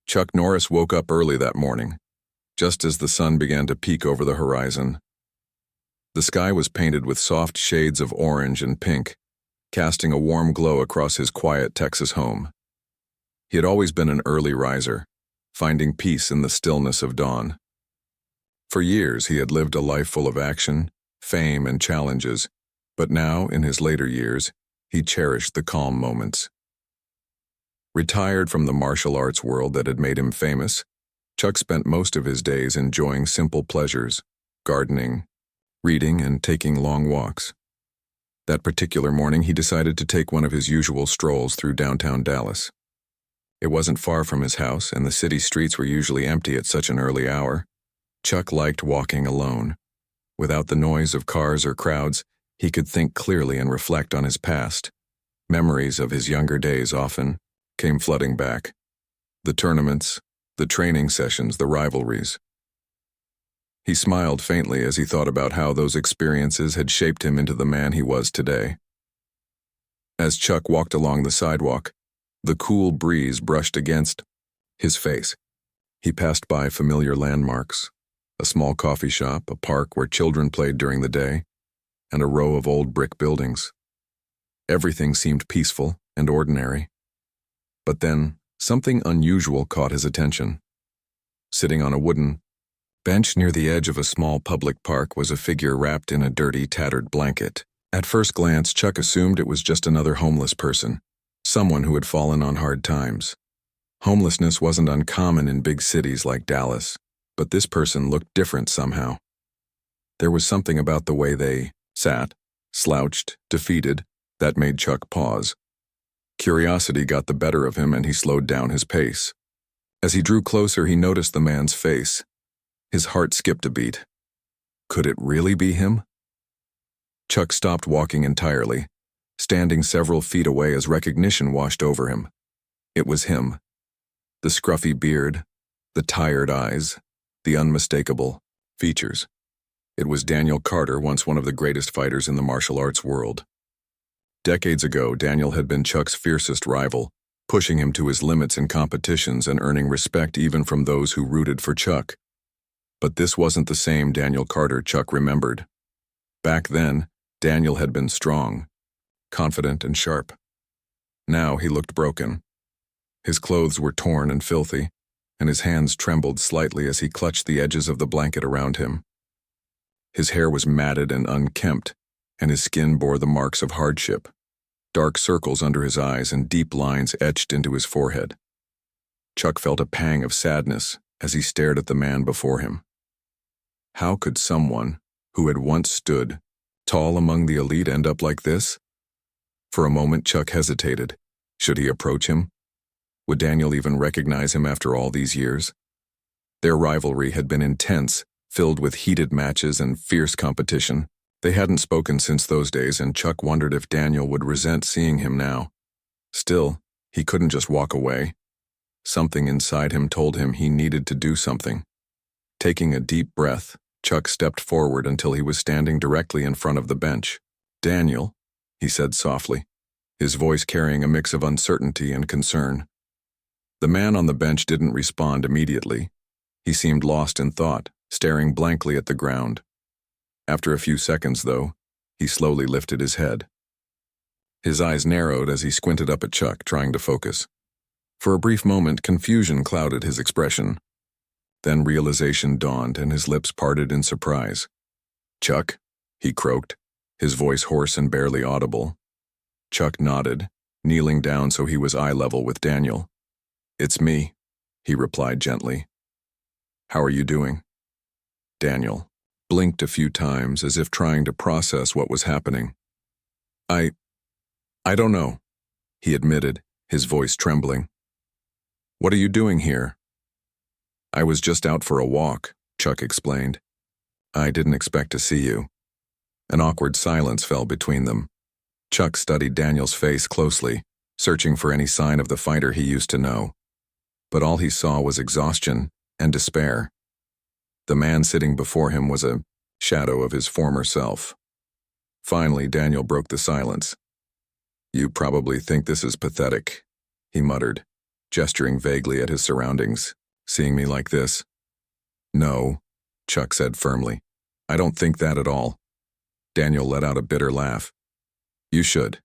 Chuck Norris woke up early that morning, just as the sun began to peek over the horizon. The sky was painted with soft shades of orange and pink, casting a warm glow across his quiet Texas home. He had always been an early riser, finding peace in the stillness of dawn. For years he had lived a life full of action, fame, and challenges, but now, in his later years, he cherished the calm moments. Retired from the martial arts world that had made him famous, Chuck spent most of his days enjoying simple pleasures, gardening, reading, and taking long walks. That particular morning, he decided to take one of his usual strolls through downtown Dallas. It wasn't far from his house, and the city streets were usually empty at such an early hour. Chuck liked walking alone. Without the noise of cars or crowds, he could think clearly and reflect on his past. Memories of his younger days often came flooding back. The tournaments, the training sessions, the rivalries. He smiled faintly as he thought about how those experiences had shaped him into the man he was today. As Chuck walked along the sidewalk, the cool breeze brushed against his face. He passed by familiar landmarks, a small coffee shop, a park where children played during the day, and a row of old brick buildings. Everything seemed peaceful and ordinary. But then, something unusual caught his attention. Sitting on a wooden bench near the edge of a small public park was a figure wrapped in a dirty, tattered blanket. At first glance, Chuck assumed it was just another homeless person, someone who had fallen on hard times. Homelessness wasn't uncommon in big cities like Dallas, but this person looked different somehow. There was something about the way they sat, slouched, defeated, that made Chuck pause. Curiosity got the better of him and he slowed down his pace. As he drew closer, he noticed the man's face. His heart skipped a beat. Could it really be him? Chuck stopped walking entirely, standing several feet away as recognition washed over him. It was him. The scruffy beard, the tired eyes, the unmistakable features. It was Daniel Carter, once one of the greatest fighters in the martial arts world. Decades ago, Daniel had been Chuck's fiercest rival, pushing him to his limits in competitions and earning respect even from those who rooted for Chuck. But this wasn't the same Daniel Carter Chuck remembered. Back then, Daniel had been strong, confident, and sharp. Now he looked broken. His clothes were torn and filthy, and his hands trembled slightly as he clutched the edges of the blanket around him. His hair was matted and unkempt, and his skin bore the marks of hardship, dark circles under his eyes and deep lines etched into his forehead. Chuck felt a pang of sadness as he stared at the man before him. How could someone who had once stood tall among the elite end up like this? For a moment, Chuck hesitated. Should he approach him? Would Daniel even recognize him after all these years? Their rivalry had been intense, filled with heated matches and fierce competition. They hadn't spoken since those days, and Chuck wondered if Daniel would resent seeing him now. Still, he couldn't just walk away. Something inside him told him he needed to do something. Taking a deep breath, Chuck stepped forward until he was standing directly in front of the bench. "Daniel," he said softly, his voice carrying a mix of uncertainty and concern. The man on the bench didn't respond immediately. He seemed lost in thought, staring blankly at the ground. After a few seconds, though, he slowly lifted his head. His eyes narrowed as he squinted up at Chuck, trying to focus. For a brief moment, confusion clouded his expression. Then realization dawned and his lips parted in surprise. "Chuck?" he croaked, his voice hoarse and barely audible. Chuck nodded, kneeling down so he was eye level with Daniel. "It's me," he replied gently. "How are you doing?" Daniel blinked a few times as if trying to process what was happening. I don't know," he admitted, his voice trembling. "What are you doing here?" "I was just out for a walk," Chuck explained. "I didn't expect to see you." An awkward silence fell between them. Chuck studied Daniel's face closely, searching for any sign of the fighter he used to know. But all he saw was exhaustion and despair. The man sitting before him was a shadow of his former self. Finally, Daniel broke the silence. "You probably think this is pathetic," he muttered. gesturing vaguely at his surroundings. Seeing me like this? No, Chuck said firmly. I don't think that at all. Daniel let out a bitter laugh. You should.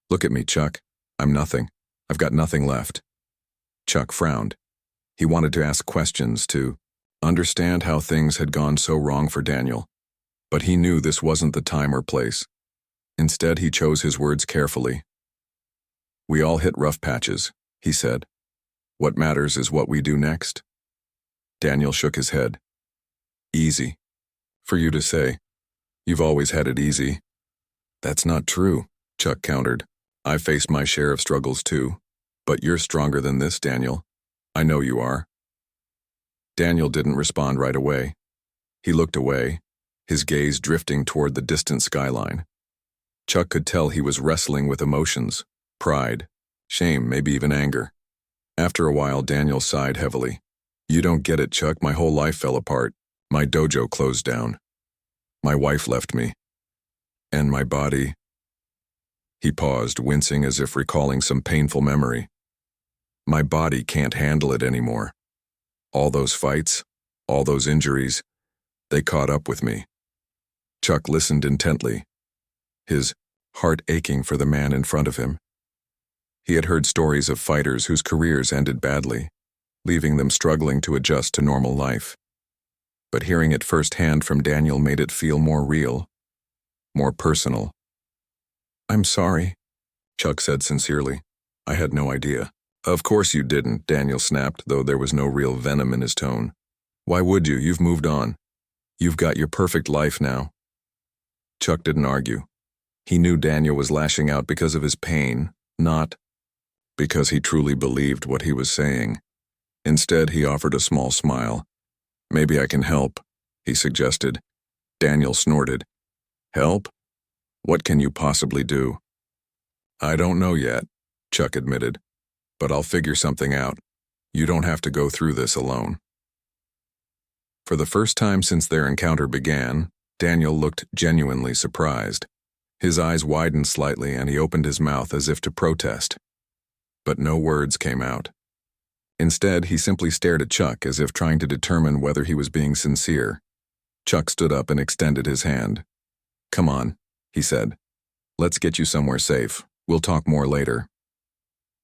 Look at me, Chuck. I'm nothing. I've got nothing left. Chuck frowned. He wanted to ask questions, to understand how things had gone so wrong for Daniel. But he knew this wasn't the time or place. Instead, he chose his words carefully. We all hit rough patches, he said. What matters is what we do next. Daniel shook his head. Easy. For you to say. You've always had it easy. That's not true, Chuck countered. I've faced my share of struggles too. But you're stronger than this, Daniel. I know you are. Daniel didn't respond right away. He looked away, his gaze drifting toward the distant skyline. Chuck could tell he was wrestling with emotions, pride, shame, maybe even anger. After a while, Daniel sighed heavily. You don't get it, Chuck. My whole life fell apart. My dojo closed down. My wife left me. And my body... He paused, wincing as if recalling some painful memory. My body can't handle it anymore. All those fights, all those injuries, they caught up with me. Chuck listened intently, his heart aching for the man in front of him. He had heard stories of fighters whose careers ended badly, leaving them struggling to adjust to normal life. But hearing it firsthand from Daniel made it feel more real, more personal. I'm sorry, Chuck said sincerely. I had no idea. Of course you didn't, Daniel snapped, though there was no real venom in his tone. Why would you? You've moved on. You've got your perfect life now. Chuck didn't argue. He knew Daniel was lashing out because of his pain, not because he truly believed what he was saying. Instead, he offered a small smile. Maybe I can help, he suggested. Daniel snorted. Help? What can you possibly do? I don't know yet, Chuck admitted. But I'll figure something out. You don't have to go through this alone. For the first time since their encounter began, Daniel looked genuinely surprised. His eyes widened slightly and he opened his mouth as if to protest. But no words came out. Instead, he simply stared at Chuck as if trying to determine whether he was being sincere. Chuck stood up and extended his hand. Come on, he said. Let's get you somewhere safe. We'll talk more later.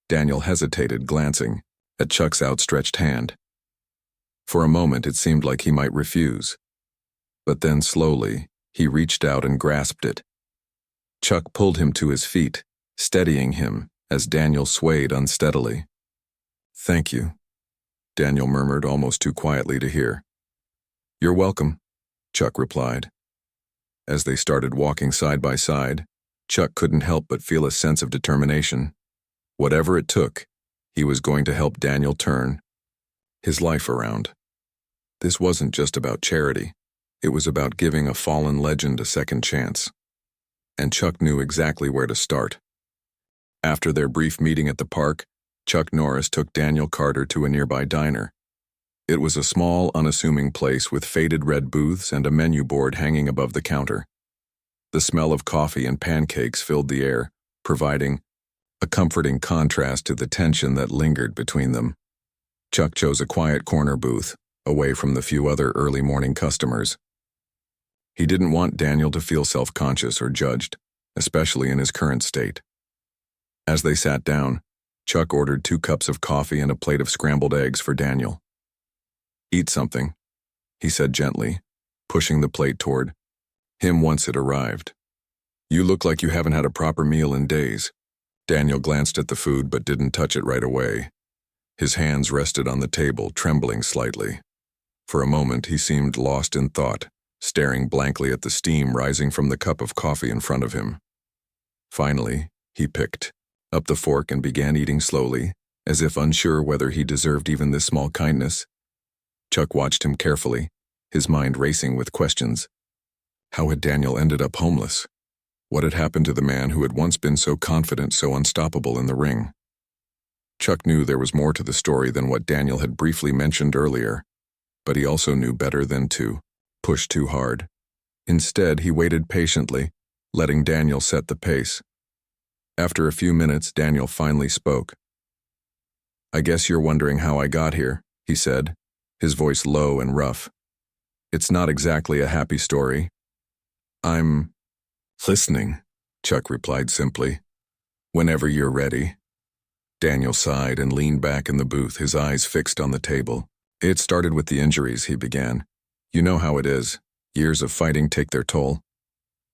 Daniel hesitated, glancing at Chuck's outstretched hand. For a moment, it seemed like he might refuse. But then, slowly, he reached out and grasped it. Chuck pulled him to his feet, steadying him as Daniel swayed unsteadily. Thank you, Daniel murmured almost too quietly to hear. You're welcome, Chuck replied. As they started walking side by side, Chuck couldn't help but feel a sense of determination. Whatever it took, he was going to help Daniel turn his life around. This wasn't just about charity. It was about giving a fallen legend a second chance. And Chuck knew exactly where to start. After their brief meeting at the park, Chuck Norris took Daniel Carter to a nearby diner. It was a small, unassuming place with faded red booths and a menu board hanging above the counter. The smell of coffee and pancakes filled the air, providing a comforting contrast to the tension that lingered between them. Chuck chose a quiet corner booth, away from the few other early morning customers. He didn't want Daniel to feel self-conscious or judged, especially in his current state. As they sat down, Chuck ordered 2 cups of coffee and a plate of scrambled eggs for Daniel. Eat something, he said gently, pushing the plate toward him once it arrived. You look like you haven't had a proper meal in days. Daniel glanced at the food but didn't touch it right away. His hands rested on the table, trembling slightly. For a moment, he seemed lost in thought, staring blankly at the steam rising from the cup of coffee in front of him. Finally, he picked up the fork and began eating slowly, as if unsure whether he deserved even this small kindness. Chuck watched him carefully, his mind racing with questions. How had Daniel ended up homeless? What had happened to the man who had once been so confident, so unstoppable in the ring? Chuck knew there was more to the story than what Daniel had briefly mentioned earlier, but he also knew better than to push too hard. Instead, he waited patiently, letting Daniel set the pace. After a few minutes, Daniel finally spoke. I guess you're wondering how I got here, he said, his voice low and rough. It's not exactly a happy story. I'm listening, Chuck replied simply. Whenever you're ready. Daniel sighed and leaned back in the booth, his eyes fixed on the table. It started with the injuries, he began. You know how it is. Years of fighting take their toll.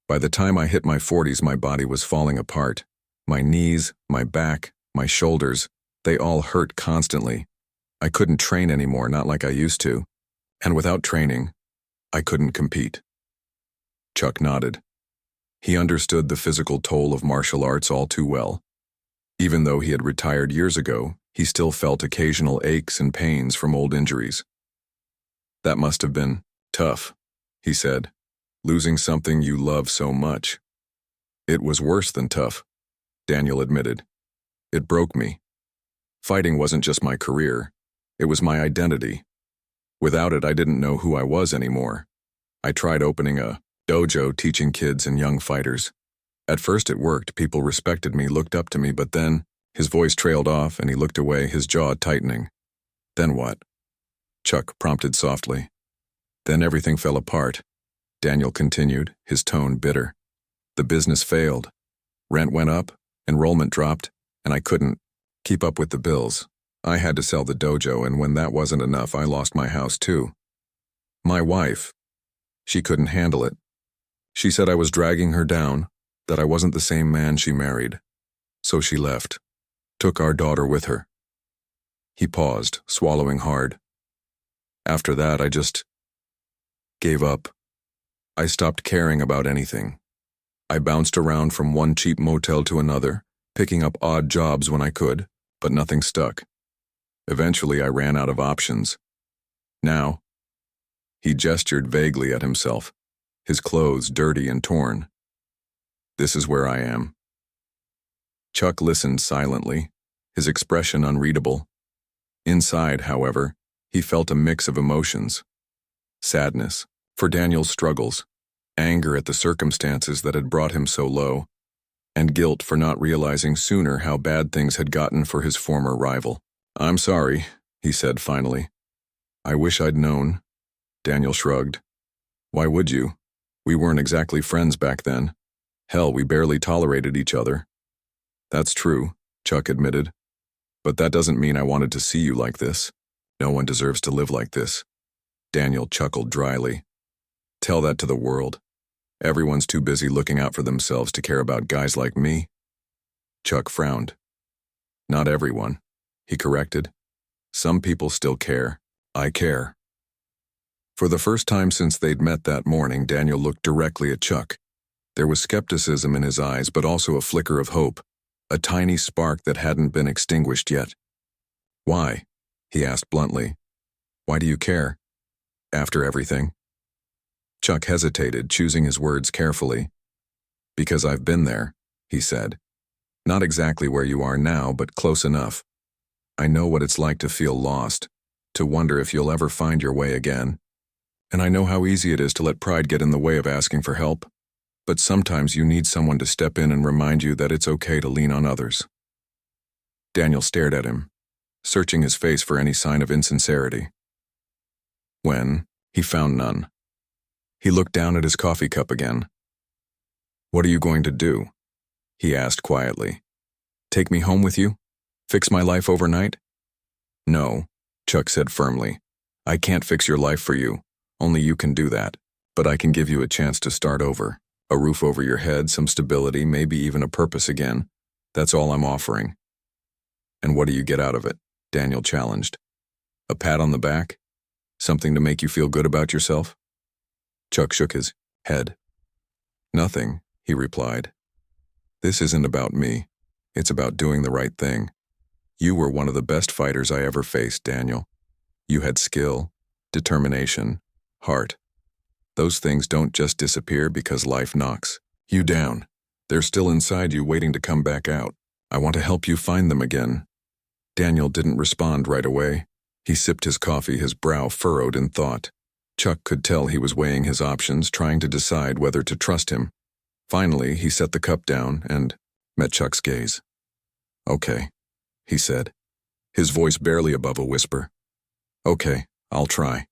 By the time I hit my 40s, my body was falling apart. My knees, my back, my shoulders, they all hurt constantly. I couldn't train anymore, not like I used to. And without training, I couldn't compete. Chuck nodded. He understood the physical toll of martial arts all too well. Even though he had retired years ago, he still felt occasional aches and pains from old injuries. That must have been tough, he said, losing something you love so much. It was worse than tough, Daniel admitted. It broke me. Fighting wasn't just my career, it was my identity. Without it, I didn't know who I was anymore. I tried opening a dojo teaching kids and young fighters. At first it worked, people respected me, looked up to me, but then his voice trailed off and he looked away, his jaw tightening. Then what? Chuck prompted softly. Then everything fell apart, Daniel continued, his tone bitter. The business failed. Rent went up, enrollment dropped, and I couldn't keep up with the bills. I had to sell the dojo, and when that wasn't enough, I lost my house too. My wife, she couldn't handle it. She said I was dragging her down, that I wasn't the same man she married. So she left, took our daughter with her. He paused, swallowing hard. After that, I just gave up. I stopped caring about anything. I bounced around from one cheap motel to another, picking up odd jobs when I could, but nothing stuck. Eventually, I ran out of options. Now, he gestured vaguely at himself, his clothes dirty and torn. This is where I am. Chuck listened silently, his expression unreadable. Inside, however, he felt a mix of emotions. Sadness for Daniel's struggles, anger at the circumstances that had brought him so low, and guilt for not realizing sooner how bad things had gotten for his former rival. I'm sorry, he said finally. I wish I'd known. Daniel shrugged. Why would you? We weren't exactly friends back then. Hell, we barely tolerated each other. That's true, Chuck admitted. But that doesn't mean I wanted to see you like this. No one deserves to live like this. Daniel chuckled dryly. Tell that to the world. Everyone's too busy looking out for themselves to care about guys like me. Chuck frowned. Not everyone, he corrected. Some people still care. I care. For the first time since they'd met that morning, Daniel looked directly at Chuck. There was skepticism in his eyes, but also a flicker of hope, a tiny spark that hadn't been extinguished yet. Why? He asked bluntly. Why do you care? After everything? Chuck hesitated, choosing his words carefully. Because I've been there, he said. Not exactly where you are now, but close enough. I know what it's like to feel lost, to wonder if you'll ever find your way again. And I know how easy it is to let pride get in the way of asking for help. But sometimes you need someone to step in and remind you that it's okay to lean on others. Daniel stared at him, searching his face for any sign of insincerity. When he found none. He looked down at his coffee cup again. What are you going to do? He asked quietly. Take me home with you? Fix my life overnight? No, Chuck said firmly. I can't fix your life for you. Only you can do that. But I can give you a chance to start over. A roof over your head, some stability, maybe even a purpose again. That's all I'm offering. And what do you get out of it? Daniel challenged. A pat on the back? Something to make you feel good about yourself? Chuck shook his head. Nothing, he replied. This isn't about me. It's about doing the right thing. You were one of the best fighters I ever faced, Daniel. You had skill, determination, heart. Those things don't just disappear because life knocks you down. They're still inside you waiting to come back out. I want to help you find them again. Daniel didn't respond right away. He sipped his coffee, his brow furrowed in thought. Chuck could tell he was weighing his options, trying to decide whether to trust him. Finally, he set the cup down and met Chuck's gaze. Okay, he said. his voice barely above a whisper. Okay, I'll try.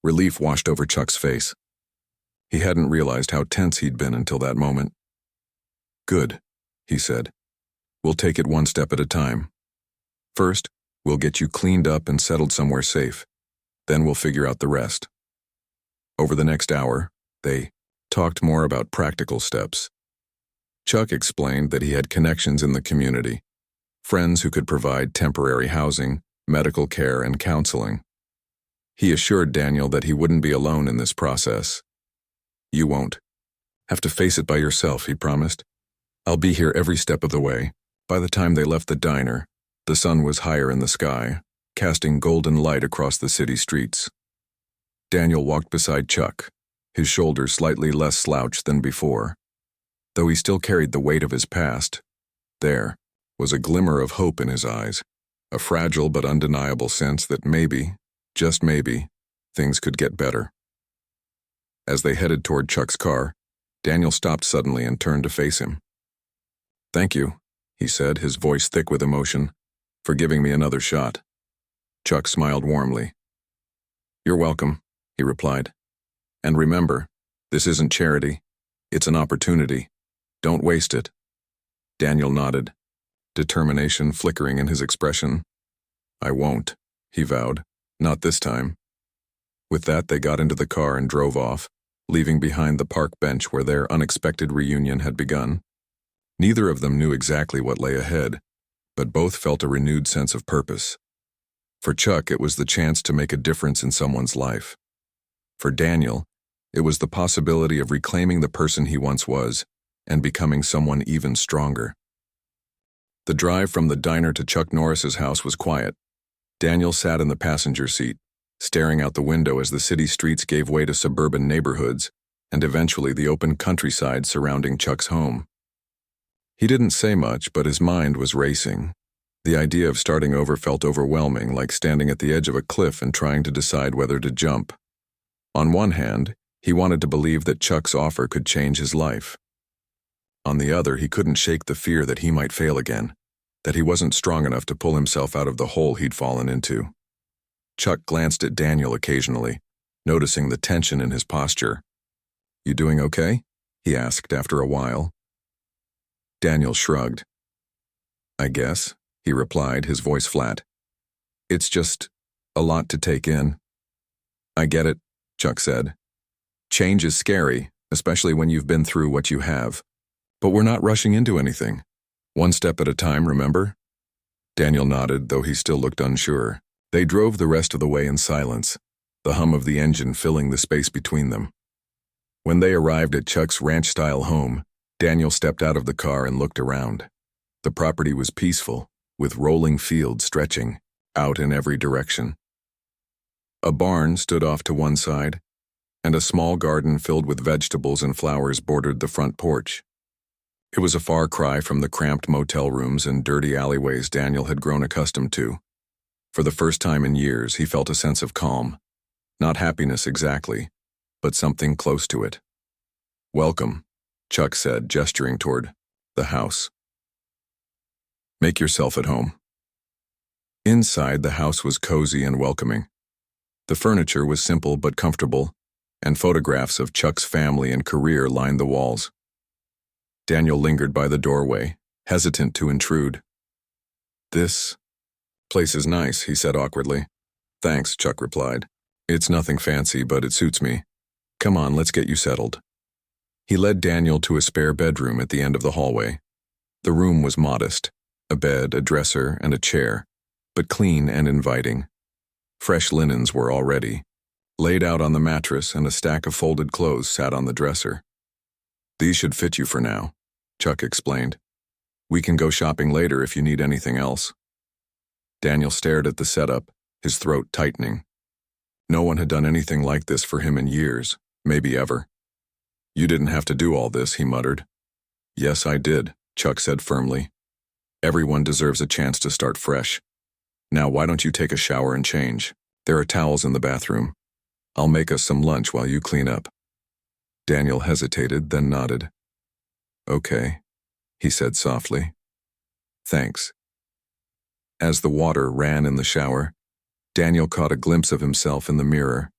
Relief washed over Chuck's face. He hadn't realized how tense he'd been until that moment. Good, he said. We'll take it one step at a time. First, we'll get you cleaned up and settled somewhere safe. Then we'll figure out the rest. Over the next hour, they talked more about practical steps. Chuck explained that he had connections in the community, friends who could provide temporary housing, medical care, and counseling. He assured Daniel that he wouldn't be alone in this process. You won't have to face it by yourself, he promised. I'll be here every step of the way. By the time they left the diner, the sun was higher in the sky, casting golden light across the city streets. Daniel walked beside Chuck, his shoulders slightly less slouched than before. Though he still carried the weight of his past, there was a glimmer of hope in his eyes, a fragile but undeniable sense that maybe, just maybe, things could get better. As they headed toward Chuck's car, Daniel stopped suddenly and turned to face him. Thank you, he said, his voice thick with emotion, for giving me another shot. Chuck smiled warmly. You're welcome, he replied. And remember, this isn't charity. It's an opportunity. Don't waste it. Daniel nodded, determination flickering in his expression. I won't, he vowed. Not this time. With that, they got into the car and drove off, leaving behind the park bench where their unexpected reunion had begun. Neither of them knew exactly what lay ahead, but both felt a renewed sense of purpose. For Chuck, it was the chance to make a difference in someone's life. For Daniel, it was the possibility of reclaiming the person he once was and becoming someone even stronger. The drive from the diner to Chuck Norris's house was quiet. Daniel sat in the passenger seat, staring out the window as the city streets gave way to suburban neighborhoods and eventually the open countryside surrounding Chuck's home. He didn't say much, but his mind was racing. The idea of starting over felt overwhelming, like standing at the edge of a cliff and trying to decide whether to jump. On one hand, he wanted to believe that Chuck's offer could change his life. On the other, he couldn't shake the fear that he might fail again, that he wasn't strong enough to pull himself out of the hole he'd fallen into. Chuck glanced at Daniel occasionally, noticing the tension in his posture. You doing okay? He asked after a while. Daniel shrugged. I guess, he replied, his voice flat. It's just a lot to take in. I get it, Chuck said. Change is scary, especially when you've been through what you have. But we're not rushing into anything. One step at a time, remember? Daniel nodded, though he still looked unsure. They drove the rest of the way in silence, the hum of the engine filling the space between them. When they arrived at Chuck's ranch-style home, Daniel stepped out of the car and looked around. The property was peaceful, with rolling fields stretching out in every direction. A barn stood off to one side, and a small garden filled with vegetables and flowers bordered the front porch. It was a far cry from the cramped motel rooms and dirty alleyways Daniel had grown accustomed to. For the first time in years, he felt a sense of calm. Not happiness exactly, but something close to it. Welcome, Chuck said, gesturing toward the house. Make yourself at home. Inside, the house was cozy and welcoming. The furniture was simple but comfortable, and photographs of Chuck's family and career lined the walls. Daniel lingered by the doorway, hesitant to intrude. This place is nice, he said awkwardly. Thanks, Chuck replied. It's nothing fancy, but it suits me. Come on, let's get you settled. He led Daniel to a spare bedroom at the end of the hallway. The room was modest, a bed, a dresser, and a chair, but clean and inviting. Fresh linens were all ready, laid out on the mattress, and a stack of folded clothes sat on the dresser. These should fit you for now, Chuck explained. We can go shopping later if you need anything else. Daniel stared at the setup, his throat tightening. No one had done anything like this for him in years, maybe ever. You didn't have to do all this, he muttered. Yes, I did, Chuck said firmly. Everyone deserves a chance to start fresh. Now why don't you take a shower and change? There are towels in the bathroom. I'll make us some lunch while you clean up. Daniel hesitated, then nodded. Okay, he said softly. Thanks. As the water ran in the shower, Daniel caught a glimpse of himself in the mirror.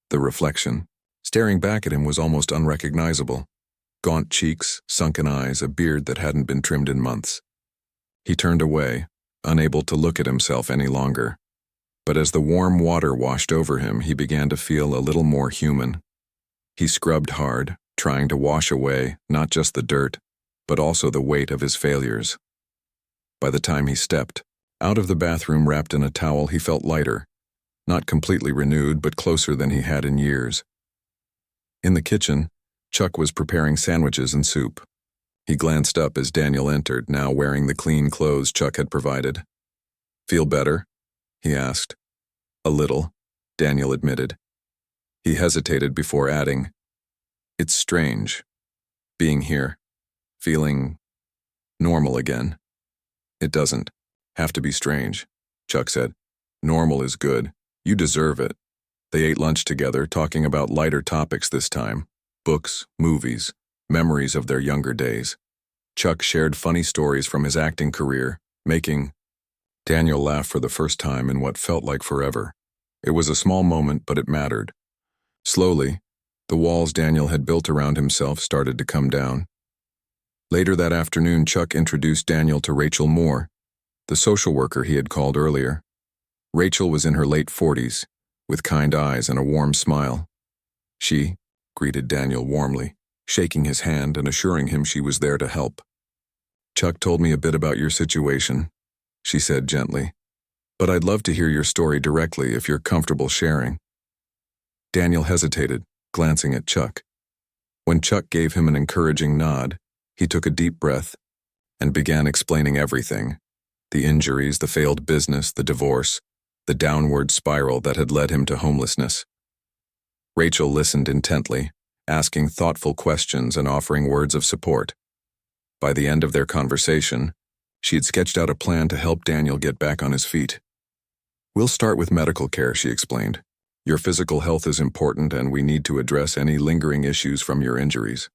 The reflection, staring back at him, was almost unrecognizable. Gaunt cheeks, sunken eyes, a beard that hadn't been trimmed in months. He turned away, unable to look at himself any longer. But as the warm water washed over him, he began to feel a little more human. He scrubbed hard, trying to wash away not just the dirt, but also the weight of his failures. By the time he stepped out of the bathroom wrapped in a towel, he felt lighter, not completely renewed, but closer than he had in years. In the kitchen, Chuck was preparing sandwiches and soup. He glanced up as Daniel entered, now wearing the clean clothes Chuck had provided. "Feel better?" he asked. "A little," Daniel admitted. He hesitated before adding, "It's strange, being here, feeling normal again." "It doesn't have to be strange," Chuck said. "Normal is good. You deserve it." They ate lunch together, talking about lighter topics this time: books, movies, memories of their younger days. Chuck shared funny stories from his acting career, making Daniel laugh for the first time in what felt like forever. It was a small moment, but it mattered. Slowly, the walls Daniel had built around himself started to come down. Later that afternoon, Chuck introduced Daniel to Rachel Moore, the social worker he had called earlier. Rachel was in her late 40s, with kind eyes and a warm smile. She greeted Daniel warmly, shaking his hand and assuring him she was there to help. "Chuck told me a bit about your situation," she said gently, "but I'd love to hear your story directly if you're comfortable sharing." Daniel hesitated, glancing at Chuck. When Chuck gave him an encouraging nod, he took a deep breath and began explaining everything: the injuries, the failed business, the divorce, the downward spiral that had led him to homelessness. Rachel listened intently, asking thoughtful questions and offering words of support. By the end of their conversation, she had sketched out a plan to help Daniel get back on his feet. "We'll start with medical care," she explained. "Your physical health is important, and we need to address any lingering issues from your injuries.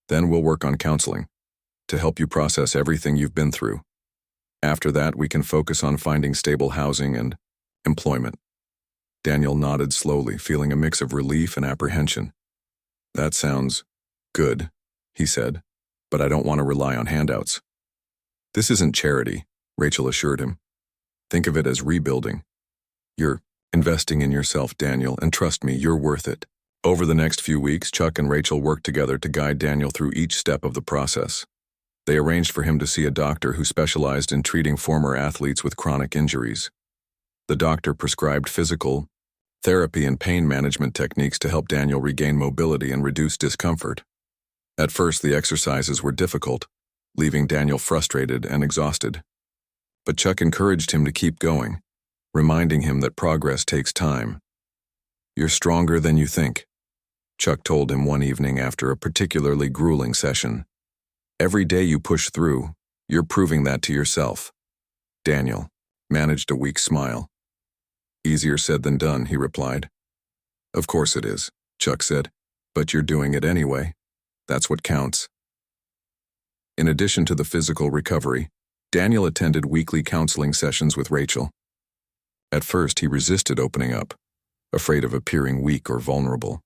Then we'll work on counseling to help you process everything you've been through. After that, we can focus on finding stable housing and employment." Daniel nodded slowly, feeling a mix of relief and apprehension. "That sounds good," he said, "but I don't want to rely on handouts." "This isn't charity," Rachel assured him. "Think of it as rebuilding. You're investing in yourself, Daniel, and trust me, you're worth it." Over the next few weeks, Chuck and Rachel worked together to guide Daniel through each step of the process. They arranged for him to see a doctor who specialized in treating former athletes with chronic injuries. The doctor prescribed physical therapy and pain management techniques to help Daniel regain mobility and reduce discomfort. At first, the exercises were difficult, leaving Daniel frustrated and exhausted. But Chuck encouraged him to keep going, reminding him that progress takes time. "You're stronger than you think," Chuck told him one evening after a particularly grueling session. "Every day you push through, you're proving that to yourself." Daniel managed a weak smile. "Easier said than done," he replied. "Of course it is," Chuck said, "but you're doing it anyway. That's what counts." In addition to the physical recovery, Daniel attended weekly counseling sessions with Rachel. At first, he resisted opening up, afraid of appearing weak or vulnerable.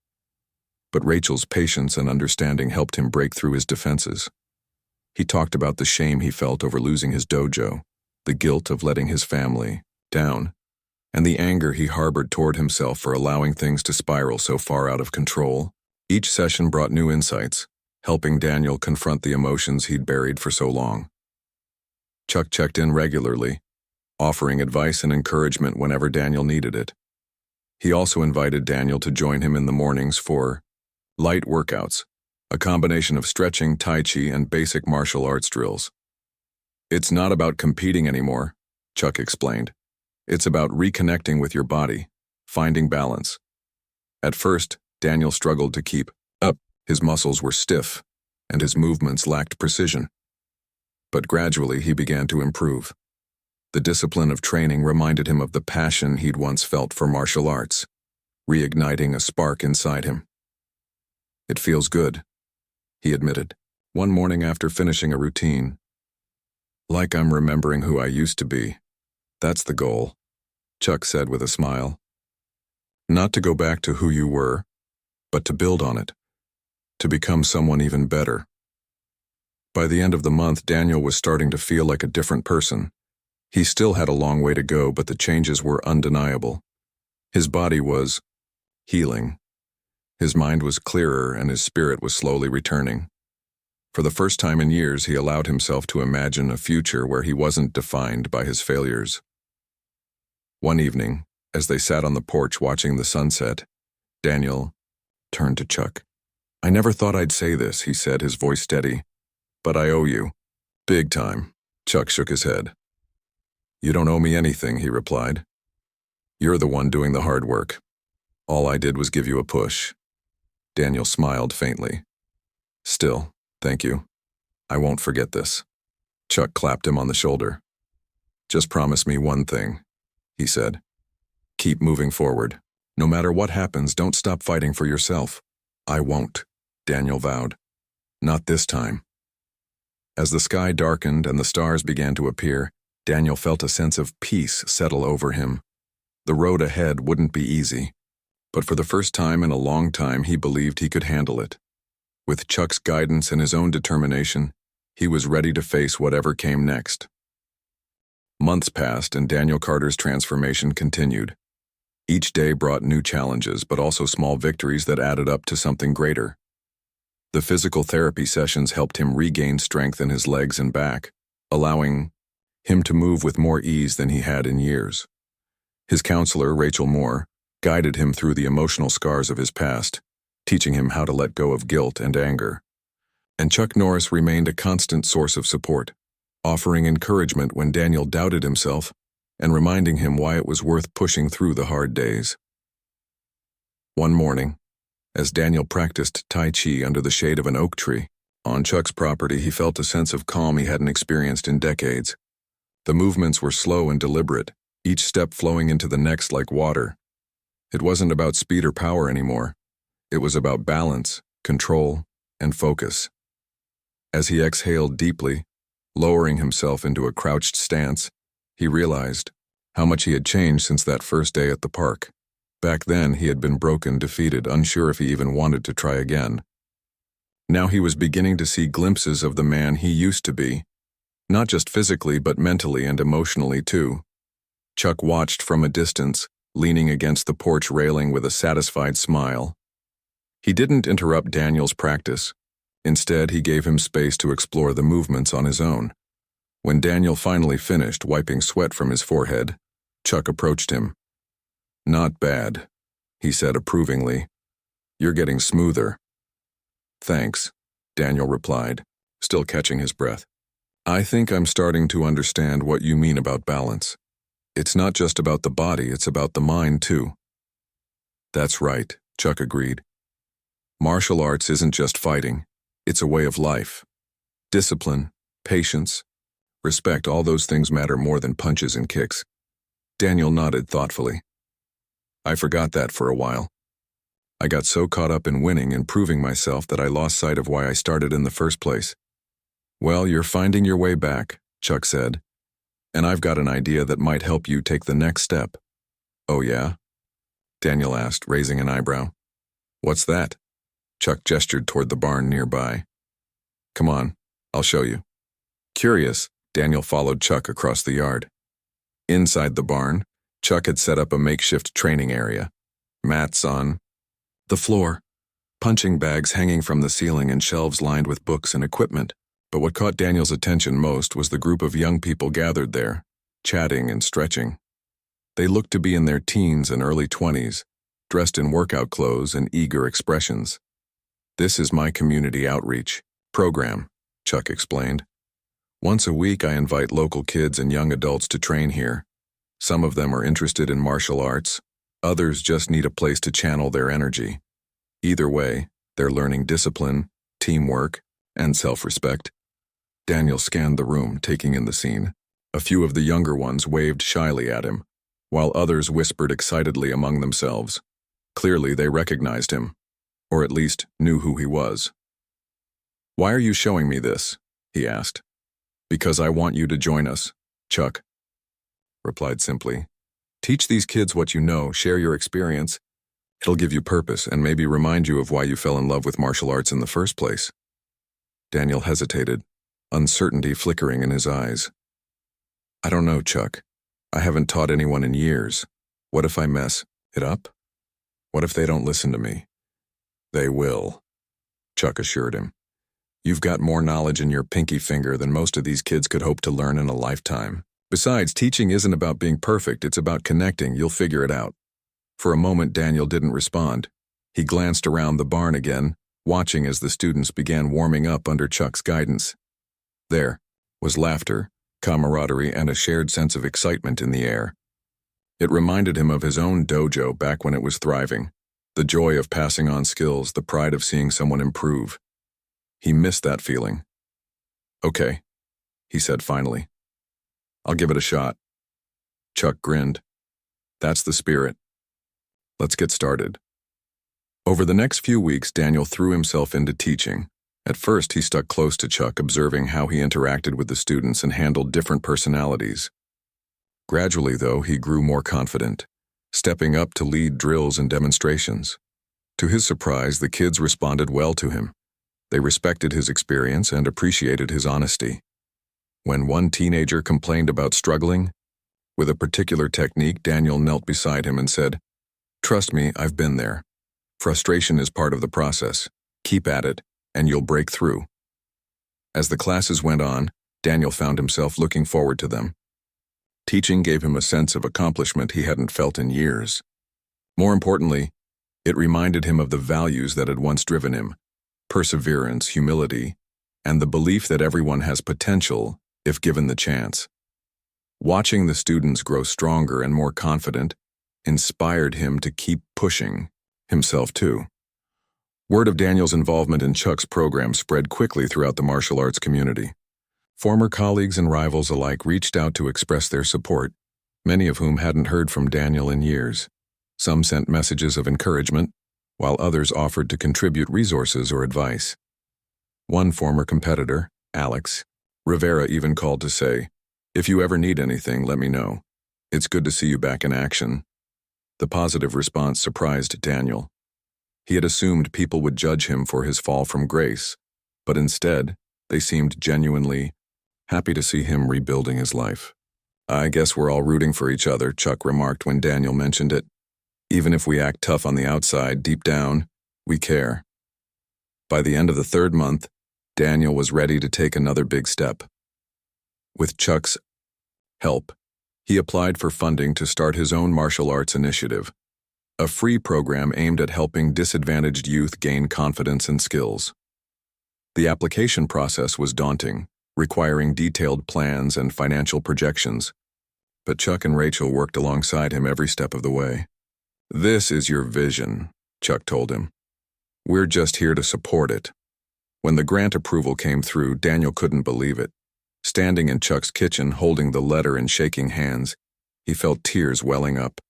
But Rachel's patience and understanding helped him break through his defenses. He talked about the shame he felt over losing his dojo, the guilt of letting his family down, and the anger he harbored toward himself for allowing things to spiral so far out of control. Each session brought new insights, helping Daniel confront the emotions he'd buried for so long. Chuck checked in regularly, offering advice and encouragement whenever Daniel needed it. He also invited Daniel to join him in the mornings for light workouts, a combination of stretching, tai chi, and basic martial arts drills. "It's not about competing anymore," Chuck explained. "It's about reconnecting with your body, finding balance." At first, Daniel struggled to keep up. His muscles were stiff, and his movements lacked precision. But gradually, he began to improve. The discipline of training reminded him of the passion he'd once felt for martial arts, reigniting a spark inside him. "It feels good," he admitted, one morning after finishing a routine. "Like I'm remembering who I used to be." That's the goal, Chuck said with a smile. Not to go back to who you were, but to build on it, to become someone even better. By the end of the month, Daniel was starting to feel like a different person. He still had a long way to go, but the changes were undeniable. His body was healing. His mind was clearer and his spirit was slowly returning. For the first time in years, he allowed himself to imagine a future where he wasn't defined by his failures. One evening, as they sat on the porch watching the sunset, Daniel turned to Chuck. "I never thought I'd say this," he said, his voice steady, "but I owe you. Big time." Chuck shook his head. "You don't owe me anything," he replied. "You're the one doing the hard work. All I did was give you a push." Daniel smiled faintly. "Still, thank you. I won't forget this." Chuck clapped him on the shoulder. "Just promise me one thing," he said. "Keep moving forward. No matter what happens, don't stop fighting for yourself." "I won't," Daniel vowed. "Not this time." As the sky darkened and the stars began to appear, Daniel felt a sense of peace settle over him. The road ahead wouldn't be easy, but for the first time in a long time he believed he could handle it. With Chuck's guidance and his own determination, he was ready to face whatever came next. Months passed and Daniel Carter's transformation continued. Each day brought new challenges, but also small victories that added up to something greater. The physical therapy sessions helped him regain strength in his legs and back, allowing him to move with more ease than he had in years. His counselor, Rachel Moore, guided him through the emotional scars of his past, teaching him how to let go of guilt and anger. And Chuck Norris remained a constant source of support, offering encouragement when Daniel doubted himself and reminding him why it was worth pushing through the hard days. One morning, as Daniel practiced Tai Chi under the shade of an oak tree on Chuck's property, he felt a sense of calm he hadn't experienced in decades. The movements were slow and deliberate, each step flowing into the next like water. It wasn't about speed or power anymore. It was about balance, control, and focus. As he exhaled deeply, lowering himself into a crouched stance, he realized how much he had changed since that first day at the park. Back then, he had been broken, defeated, unsure if he even wanted to try again. Now he was beginning to see glimpses of the man he used to be, not just physically but mentally and emotionally too. Chuck watched from a distance, leaning against the porch railing with a satisfied smile. He didn't interrupt Daniel's practice. Instead, he gave him space to explore the movements on his own. When Daniel finally finished, wiping sweat from his forehead, Chuck approached him. "Not bad," he said approvingly. "You're getting smoother." "Thanks," Daniel replied, still catching his breath. "I think I'm starting to understand what you mean about balance. It's not just about the body, it's about the mind too." "That's right," Chuck agreed. "Martial arts isn't just fighting, it's a way of life. Discipline, patience, respect, all those things matter more than punches and kicks." Daniel nodded thoughtfully. "I forgot that for a while. I got so caught up in winning and proving myself that I lost sight of why I started in the first place." "Well, you're finding your way back," Chuck said, "and I've got an idea that might help you take the next step." "Oh yeah?" Daniel asked, raising an eyebrow. "What's that?" Chuck gestured toward the barn nearby. "Come on, I'll show you." Curious, Daniel followed Chuck across the yard. Inside the barn, Chuck had set up a makeshift training area. Mats on the floor, punching bags hanging from the ceiling, and shelves lined with books and equipment. But what caught Daniel's attention most was the group of young people gathered there, chatting and stretching. They looked to be in their teens and early 20s, dressed in workout clothes and eager expressions. "This is my community outreach program," Chuck explained. "Once a week I invite local kids and young adults to train here. Some of them are interested in martial arts, others just need a place to channel their energy. Either way, they're learning discipline, teamwork, and self-respect." Daniel scanned the room, taking in the scene. A few of the younger ones waved shyly at him, while others whispered excitedly among themselves. Clearly, they recognized him, or at least knew who he was. "Why are you showing me this?" he asked. "Because I want you to join us, Chuck." replied simply. Teach these kids what you know, share your experience. It'll give you purpose and maybe remind you of why you fell in love with martial arts in the first place. Daniel hesitated, uncertainty flickering in his eyes. I don't know, Chuck. I haven't taught anyone in years. What if I mess it up? What if they don't listen to me? They will, Chuck assured him. You've got more knowledge in your pinky finger than most of these kids could hope to learn in a lifetime. Besides, teaching isn't about being perfect, it's about connecting. You'll figure it out. For a moment, Daniel didn't respond. He glanced around the barn again, watching as the students began warming up under Chuck's guidance. There was laughter, camaraderie, and a shared sense of excitement in the air. It reminded him of his own dojo back when it was thriving, the joy of passing on skills, the pride of seeing someone improve. He missed that feeling. Okay, he said finally. I'll give it a shot. Chuck grinned. That's the spirit. Let's get started. Over the next few weeks, Daniel threw himself into teaching. At first, he stuck close to Chuck, observing how he interacted with the students and handled different personalities. Gradually, though, he grew more confident, stepping up to lead drills and demonstrations. To his surprise, the kids responded well to him. They respected his experience and appreciated his honesty. When one teenager complained about struggling with a particular technique, Daniel knelt beside him and said, "Trust me, I've been there. Frustration is part of the process. Keep at it, and you'll break through." As the classes went on, Daniel found himself looking forward to them. Teaching gave him a sense of accomplishment he hadn't felt in years. More importantly, it reminded him of the values that had once driven him: perseverance, humility, and the belief that everyone has potential if given the chance. Watching the students grow stronger and more confident inspired him to keep pushing himself too. Word of Daniel's involvement in Chuck's program spread quickly throughout the martial arts community. Former colleagues and rivals alike reached out to express their support, many of whom hadn't heard from Daniel in years. Some sent messages of encouragement, while others offered to contribute resources or advice. One former competitor, Alex Rivera, even called to say, "If you ever need anything, let me know. It's good to see you back in action." The positive response surprised Daniel. He had assumed people would judge him for his fall from grace, but instead, they seemed genuinely happy to see him rebuilding his life. "I guess we're all rooting for each other," Chuck remarked when Daniel mentioned it. "Even if we act tough on the outside, deep down, we care." By the end of the third month, Daniel was ready to take another big step. With Chuck's help, he applied for funding to start his own martial arts initiative, a free program aimed at helping disadvantaged youth gain confidence and skills. The application process was daunting, requiring detailed plans and financial projections, but Chuck and Rachel worked alongside him every step of the way. "This is your vision," Chuck told him. "We're just here to support it." When the grant approval came through, Daniel couldn't believe it. Standing in Chuck's kitchen, holding the letter and shaking hands, he felt tears welling up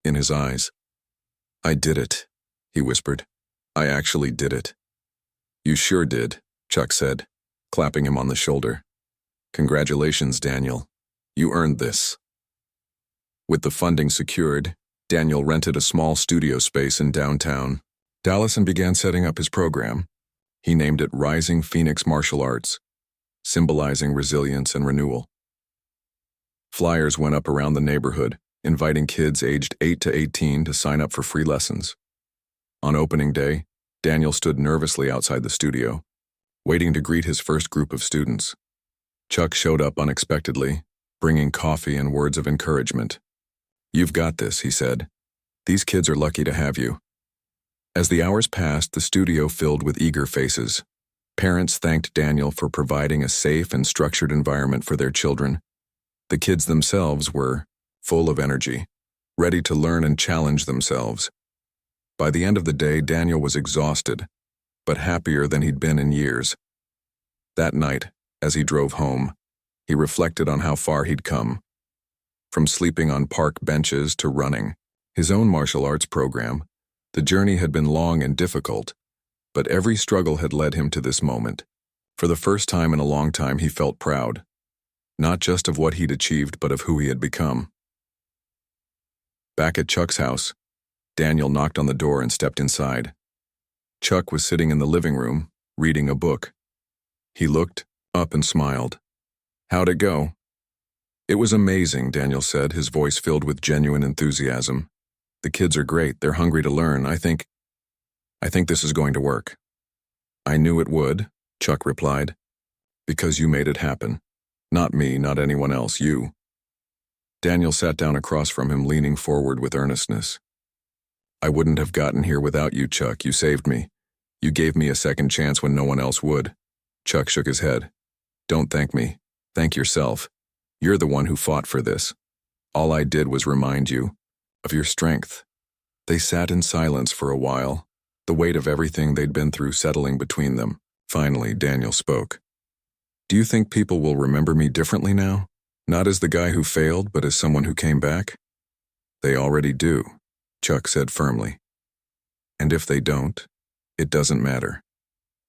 in his eyes. "I did it," he whispered. "I actually did it." "You sure did," Chuck said, clapping him on the shoulder. "Congratulations, Daniel. You earned this." With the funding secured, Daniel rented a small studio space in downtown Dallas and began setting up his program. He named it Rising Phoenix Martial Arts, symbolizing resilience and renewal. Flyers went up around the neighborhood, inviting kids aged 8 to 18 to sign up for free lessons. On opening day, Daniel stood nervously outside the studio, waiting to greet his first group of students. Chuck showed up unexpectedly, bringing coffee and words of encouragement. "You've got this," he said. "These kids are lucky to have you." As the hours passed, the studio filled with eager faces. Parents thanked Daniel for providing a safe and structured environment for their children. The kids themselves were full of energy, ready to learn and challenge themselves. By the end of the day, Daniel was exhausted, but happier than he'd been in years. That night, as he drove home, he reflected on how far he'd come. From sleeping on park benches to running his own martial arts program, the journey had been long and difficult, but every struggle had led him to this moment. For the first time in a long time, he felt proud, not just of what he'd achieved, but of who he had become. Back at Chuck's house, Daniel knocked on the door and stepped inside. Chuck was sitting in the living room, reading a book. He looked up and smiled. "How'd it go?" "It was amazing," Daniel said, his voice filled with genuine enthusiasm. "The kids are great. They're hungry to learn. I think this is going to work." "I knew it would," Chuck replied. "Because you made it happen. Not me, not anyone else, you." Daniel sat down across from him, leaning forward with earnestness. "I wouldn't have gotten here without you, Chuck. You saved me. You gave me a second chance when no one else would." Chuck shook his head. "Don't thank me. Thank yourself. You're the one who fought for this. All I did was remind you of your strength." They sat in silence for a while, the weight of everything they'd been through settling between them. Finally, Daniel spoke. "Do you think people will remember me differently now? Not as the guy who failed, but as someone who came back?" "They already do," Chuck said firmly. "And if they don't, it doesn't matter.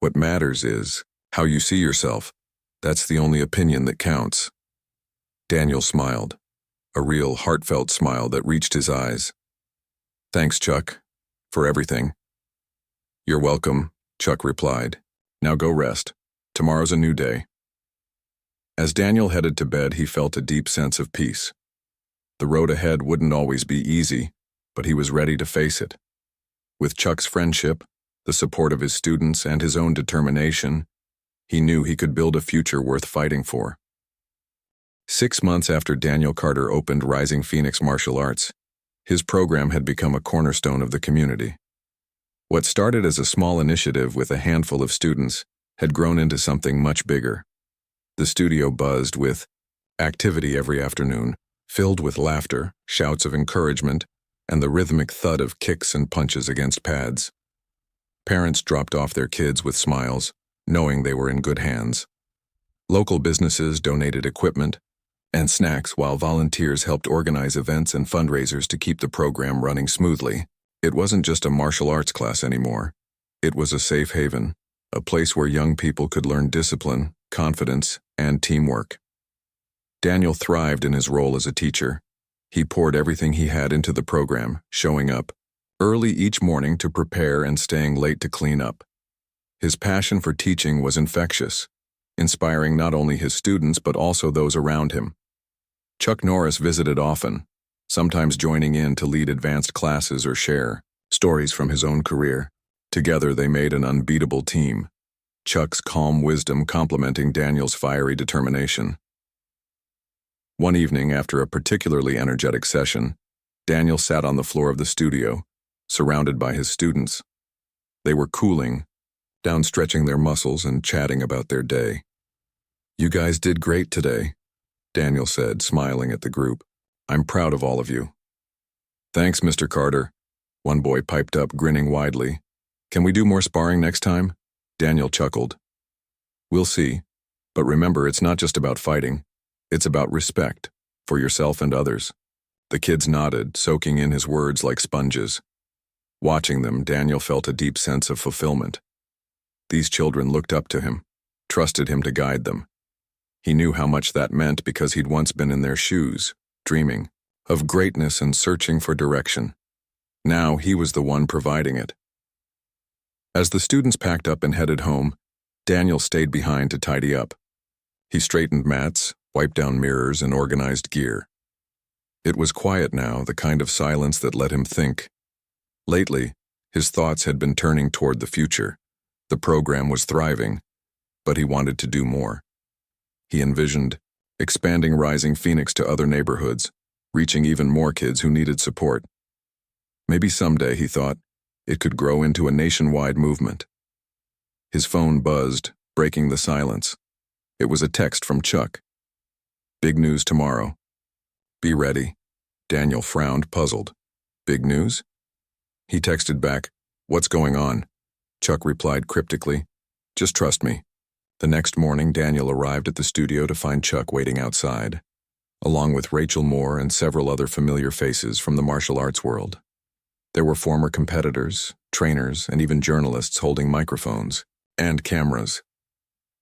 What matters is how you see yourself. That's the only opinion that counts." Daniel smiled, a real heartfelt smile that reached his eyes. "Thanks, Chuck, for everything." "You're welcome," Chuck replied. "Now go rest. Tomorrow's a new day." As Daniel headed to bed, he felt a deep sense of peace. The road ahead wouldn't always be easy, but he was ready to face it. With Chuck's friendship, the support of his students, and his own determination, he knew he could build a future worth fighting for. 6 months after Daniel Carter opened Rising Phoenix Martial Arts, his program had become a cornerstone of the community. What started as a small initiative with a handful of students had grown into something much bigger. The studio buzzed with activity every afternoon, filled with laughter, shouts of encouragement, and the rhythmic thud of kicks and punches against pads. Parents dropped off their kids with smiles, knowing they were in good hands. Local businesses donated equipment and snacks, while volunteers helped organize events and fundraisers to keep the program running smoothly. It wasn't just a martial arts class anymore. It was a safe haven, a place where young people could learn discipline, confidence, and teamwork. Daniel thrived in his role as a teacher. He poured everything he had into the program, showing up early each morning to prepare and staying late to clean up. His passion for teaching was infectious, inspiring not only his students but also those around him. Chuck Norris visited often, sometimes joining in to lead advanced classes or share stories from his own career. Together they made an unbeatable team, Chuck's calm wisdom complementing Daniel's fiery determination. One evening, after a particularly energetic session, Daniel sat on the floor of the studio, surrounded by his students. They were cooling, downstretching their muscles and chatting about their day. "You guys did great today," Daniel said, smiling at the group. "I'm proud of all of you." "Thanks, Mr. Carter," one boy piped up, grinning widely. "Can we do more sparring next time?" Daniel chuckled. "We'll see. But remember, it's not just about fighting. It's about respect for yourself and others." The kids nodded, soaking in his words like sponges. Watching them, Daniel felt a deep sense of fulfillment. These children looked up to him, trusted him to guide them. He knew how much that meant because he'd once been in their shoes, dreaming of greatness and searching for direction. Now he was the one providing it. As the students packed up and headed home, Daniel stayed behind to tidy up. He straightened mats, wiped down mirrors, and organized gear. It was quiet now, the kind of silence that let him think. Lately, his thoughts had been turning toward the future. The program was thriving, but he wanted to do more. He envisioned expanding Rising Phoenix to other neighborhoods, reaching even more kids who needed support. Maybe someday, he thought, it could grow into a nationwide movement. His phone buzzed, breaking the silence. It was a text from Chuck. "Big news tomorrow. Be ready." Daniel frowned, puzzled. "Big news?" He texted back, "What's going on?" Chuck replied cryptically, "Just trust me." The next morning, Daniel arrived at the studio to find Chuck waiting outside, along with Rachel Moore and several other familiar faces from the martial arts world. There were former competitors, trainers, and even journalists holding microphones and cameras.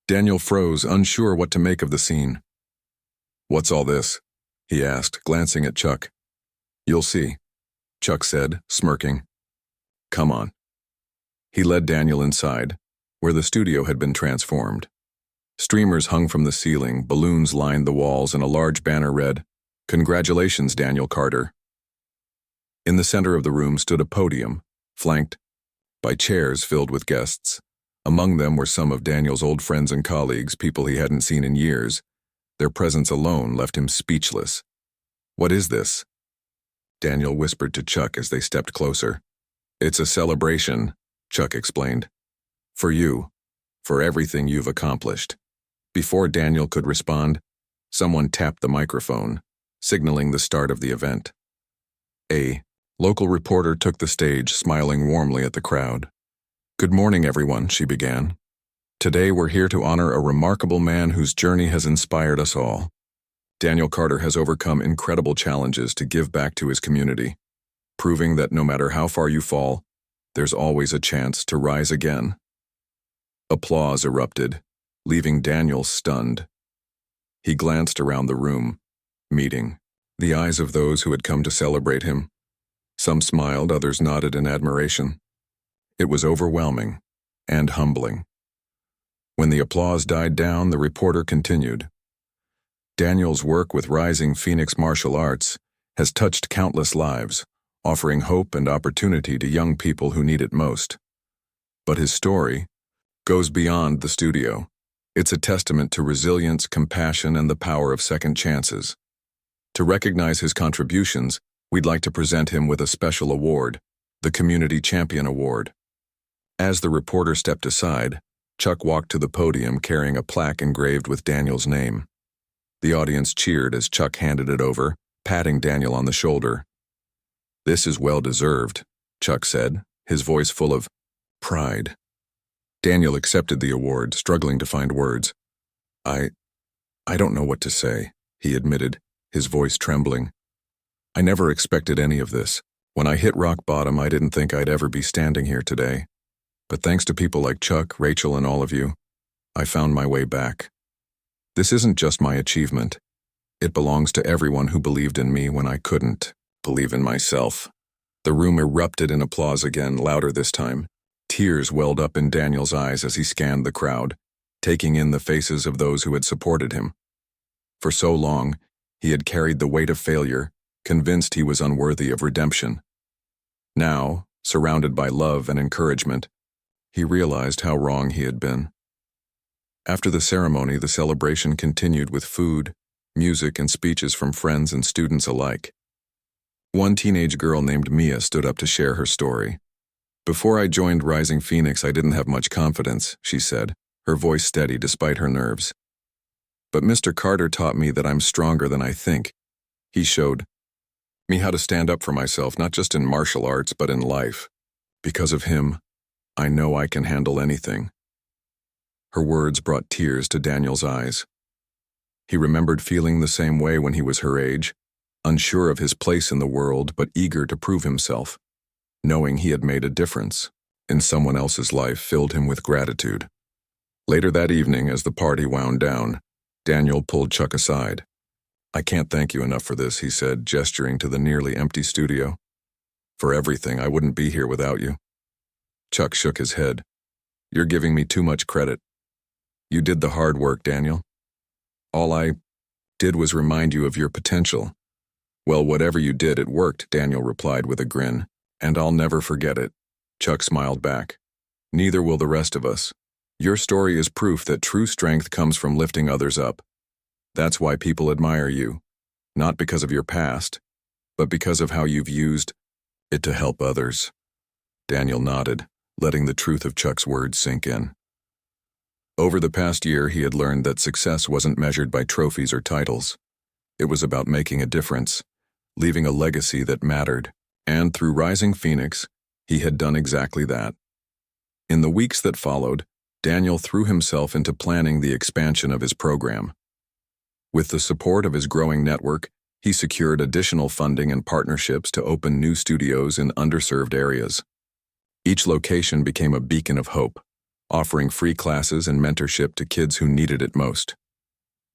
Daniel froze, unsure what to make of the scene. "What's all this?" he asked, glancing at Chuck. "You'll see. Chuck said, smirking. Come on. He led Daniel inside, where the studio had been transformed. Streamers hung from the ceiling, balloons lined the walls, and a large banner read, "Congratulations, Daniel Carter." In the center of the room stood a podium, flanked by chairs filled with guests. Among them were some of Daniel's old friends and colleagues, people he hadn't seen in years. Their presence alone left him speechless. "What is this?" Daniel whispered to Chuck as they stepped closer. "It's a celebration," Chuck explained. "For you, for everything you've accomplished." Before Daniel could respond, someone tapped the microphone, signaling the start of the event. A local reporter took the stage, smiling warmly at the crowd. "Good morning, everyone," she began. "Today we're here to honor a remarkable man whose journey has inspired us all. Daniel Carter has overcome incredible challenges to give back to his community, proving that no matter how far you fall, there's always a chance to rise again." Applause erupted, leaving Daniel stunned. He glanced around the room, meeting the eyes of those who had come to celebrate him. Some smiled, others nodded in admiration. It was overwhelming and humbling. When the applause died down, the reporter continued. "Daniel's work with Rising Phoenix Martial Arts has touched countless lives, offering hope and opportunity to young people who need it most. But his story goes beyond the studio. It's a testament to resilience, compassion, and the power of second chances. To recognize his contributions, we'd like to present him with a special award, the Community Champion Award." As the reporter stepped aside, Chuck walked to the podium carrying a plaque engraved with Daniel's name. The audience cheered as Chuck handed it over, patting Daniel on the shoulder. "This is well-deserved," Chuck said, his voice full of pride. Daniel accepted the award, struggling to find words. I don't know what to say," he admitted, his voice trembling. "I never expected any of this. When I hit rock bottom, I didn't think I'd ever be standing here today. But thanks to people like Chuck, Rachel, and all of you, I found my way back. This isn't just my achievement. It belongs to everyone who believed in me when I couldn't believe in myself." The room erupted in applause again, louder this time. Tears welled up in Daniel's eyes as he scanned the crowd, taking in the faces of those who had supported him. For so long, he had carried the weight of failure, convinced he was unworthy of redemption. Now, surrounded by love and encouragement, he realized how wrong he had been. After the ceremony, the celebration continued with food, music, and speeches from friends and students alike. One teenage girl named Mia stood up to share her story. "Before I joined Rising Phoenix, I didn't have much confidence," she said, her voice steady despite her nerves. "But Mr. Carter taught me that I'm stronger than I think. He showed me how to stand up for myself, not just in martial arts, but in life. Because of him, I know I can handle anything." Her words brought tears to Daniel's eyes. He remembered feeling the same way when he was her age, unsure of his place in the world but eager to prove himself. Knowing he had made a difference in someone else's life filled him with gratitude. Later that evening, as the party wound down, Daniel pulled Chuck aside. "I can't thank you enough for this," he said, gesturing to the nearly empty studio. "For everything, I wouldn't be here without you." Chuck shook his head. "You're giving me too much credit. You did the hard work, Daniel. All I did was remind you of your potential." "Well, whatever you did, it worked," Daniel replied with a grin. "And I'll never forget it." Chuck smiled back. "Neither will the rest of us. Your story is proof that true strength comes from lifting others up. That's why people admire you, not because of your past, but because of how you've used it to help others." Daniel nodded, letting the truth of Chuck's words sink in. Over the past year, he had learned that success wasn't measured by trophies or titles. It was about making a difference, leaving a legacy that mattered. And through Rising Phoenix, he had done exactly that. In the weeks that followed, Daniel threw himself into planning the expansion of his program. With the support of his growing network, he secured additional funding and partnerships to open new studios in underserved areas. Each location became a beacon of hope, offering free classes and mentorship to kids who needed it most.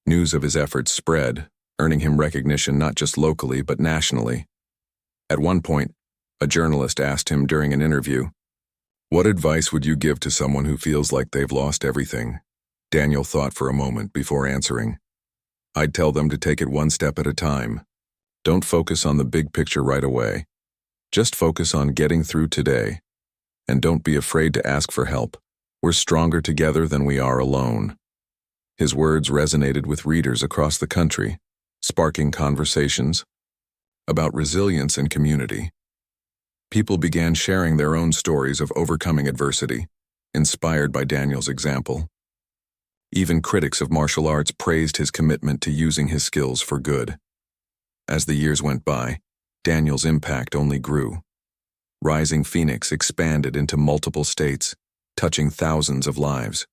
News of his efforts spread, earning him recognition not just locally but nationally. At one point, A journalist asked him during an interview, "What advice would you give to someone who feels like they've lost everything?" Daniel thought for a moment before answering. "I'd tell them to take it one step at a time. Don't focus on the big picture right away. Just focus on getting through today. And don't be afraid to ask for help. We're stronger together than we are alone." His words resonated with readers across the country, sparking conversations about resilience and community. People began sharing their own stories of overcoming adversity, inspired by Daniel's example. Even critics of martial arts praised his commitment to using his skills for good. As the years went by, Daniel's impact only grew. Rising Phoenix expanded into multiple states, touching thousands of lives.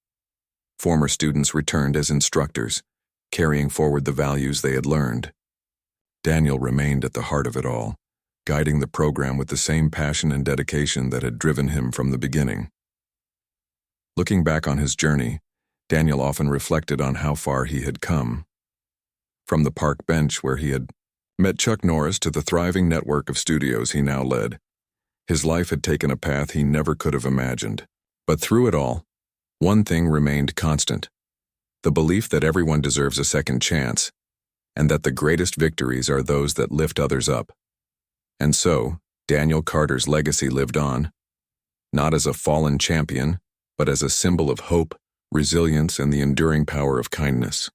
Former students returned as instructors, carrying forward the values they had learned. Daniel remained at the heart of it all, guiding the program with the same passion and dedication that had driven him from the beginning. Looking back on his journey, Daniel often reflected on how far he had come. From the park bench where he had met Chuck Norris to the thriving network of studios he now led, his life had taken a path he never could have imagined. But through it all, one thing remained constant: the belief that everyone deserves a second chance, and that the greatest victories are those that lift others up. And so, Daniel Carter's legacy lived on, not as a fallen champion, but as a symbol of hope, resilience, and the enduring power of kindness.